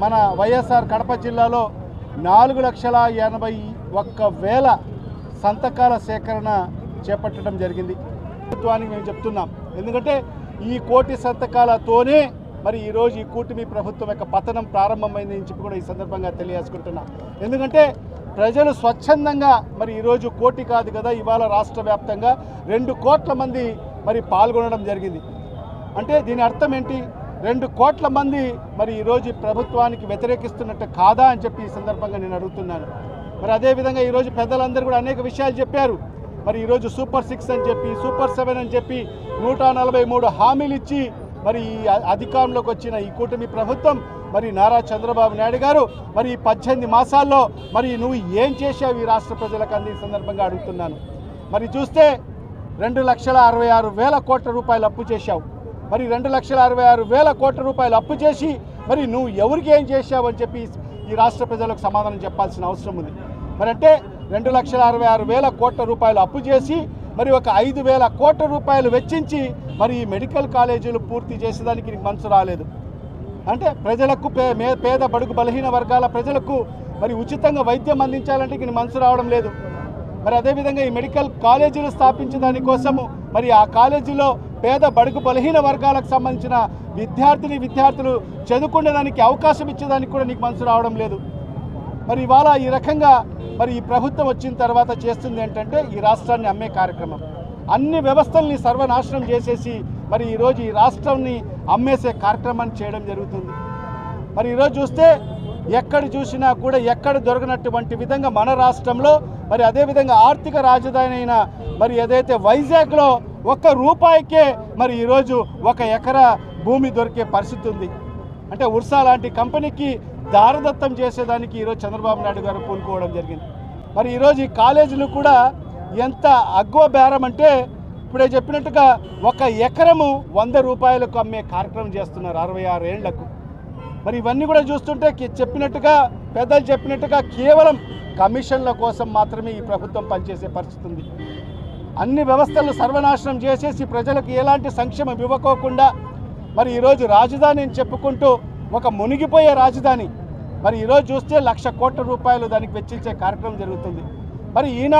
మన వైఎస్ఆర్ కడప జిల్లాలో 4,81,000 సంతకాల సేకరణ చేపట్టడం జరిగింది. ప్రభుత్వానికి మేము చెప్తున్నాం, ఎందుకంటే ఈ కోటి సంతకాలతోనే మరి ఈరోజు ఈ కూటమి ప్రభుత్వం యొక్క పతనం ప్రారంభమైంది అని చెప్పి కూడా ఈ సందర్భంగా తెలియజేసుకుంటున్నాం. ఎందుకంటే ప్రజలు స్వచ్ఛందంగా మరి ఈరోజు కోటి కాదు కదా, ఇవాళ రాష్ట్ర వ్యాప్తంగా 2 కోట్ల మంది మరి పాల్గొనడం జరిగింది. అంటే దీని అర్థం ఏంటి? 2 కోట్ల మంది మరి ఈరోజు ప్రభుత్వానికి వ్యతిరేకిస్తున్నట్టు కాదా అని చెప్పి ఈ సందర్భంగా నేను అడుగుతున్నాను. మరి అదేవిధంగా ఈరోజు పెద్దలందరూ కూడా అనేక విషయాలు చెప్పారు. మరి ఈరోజు సూపర్ 6 అని చెప్పి, సూపర్ 7 అని చెప్పి 143 హామీలు ఇచ్చి మరి ఈ అధికారంలోకి వచ్చిన ఈ కూటమి ప్రభుత్వం మరి నారా చంద్రబాబు నాయుడు గారు మరి ఈ 18 మాసాల్లో మరి నువ్వు ఏం చేశావు ఈ రాష్ట్ర ప్రజలకు అంది ఈ సందర్భంగా అడుగుతున్నాను. మరి చూస్తే 2,66,000 కోట్ల రూపాయలు అప్పు చేశావు. మరి 2,66,000 కోట్ల రూపాయలు అప్పు చేసి మరి నువ్వు ఎవరికి ఏం చేశావు అని చెప్పి ఈ రాష్ట్ర ప్రజలకు సమాధానం చెప్పాల్సిన అవసరం ఉంది. మరి అంటే 2,66,000 కోట్ల రూపాయలు అప్పు చేసి మరి ఒక 5,000 కోట్ల రూపాయలు వెచ్చించి మరి ఈ మెడికల్ కాలేజీలు పూర్తి చేసేదానికి నీకు మనసు రాలేదు. అంటే ప్రజలకు పేద బడుగు బలహీన వర్గాల ప్రజలకు మరి ఉచితంగా వైద్యం అందించాలంటే నీకు మనసు రావడం లేదు. మరి అదేవిధంగా ఈ మెడికల్ కాలేజీలు స్థాపించే దానికోసము మరి ఆ కాలేజీలో పేద బడుగు బలహీన వర్గాలకు సంబంధించిన విద్యార్థులు చదువుకునేదానికి అవకాశం ఇచ్చేదానికి కూడా నీకు మనసు రావడం లేదు. మరి ఇవాళ ఈ రకంగా మరి ఈ ప్రభుత్వం వచ్చిన తర్వాత చేస్తుంది ఏంటంటే ఈ రాష్ట్రాన్ని అమ్మే కార్యక్రమం. అన్ని వ్యవస్థల్ని సర్వనాశనం చేసేసి మరి ఈరోజు ఈ రాష్ట్రాన్ని అమ్మేసే కార్యక్రమాన్ని చేయడం జరుగుతుంది. మరి ఈరోజు చూస్తే ఎక్కడ చూసినా కూడా ఎక్కడ దొరకనటువంటి విధంగా మన రాష్ట్రంలో మరి అదేవిధంగా ఆర్థిక రాజధాని అయిన మరి ఏదైతే వైజాగ్లో ₹1 మరి ఈరోజు 1 ఎకరా భూమి దొరికే పరిస్థితి ఉంది. అంటే ఉర్సా లాంటి కంపెనీకి దారదత్తం చేసేదానికి ఈరోజు చంద్రబాబు నాయుడు గారు పూనుకోవడం జరిగింది. మరి ఈరోజు ఈ కాలేజీలు కూడా ఎంత అగ్గో బేరం అంటే ఇప్పుడే చెప్పినట్టుగా 1 ఎకరము ₹100 అమ్మే కార్యక్రమం చేస్తున్నారు 66 ఏళ్లకు. మరి ఇవన్నీ కూడా చూస్తుంటే చెప్పినట్టుగా పెద్దలు చెప్పినట్టుగా కేవలం కమిషన్ల కోసం మాత్రమే ఈ ప్రభుత్వం పనిచేసే పరిస్థితి ఉంది. అన్ని వ్యవస్థలు సర్వనాశనం చేసేసి ప్రజలకు ఎలాంటి సంక్షేమం ఇవ్వకోకుండా మరి ఈరోజు రాజధాని అని చెప్పుకుంటూ ఒక మునిగిపోయే రాజధాని మరి ఈరోజు చూస్తే 1,00,000 కోట్ల రూపాయలు దానికి వెచ్చించే కార్యక్రమం జరుగుతుంది. మరి ఈనాడు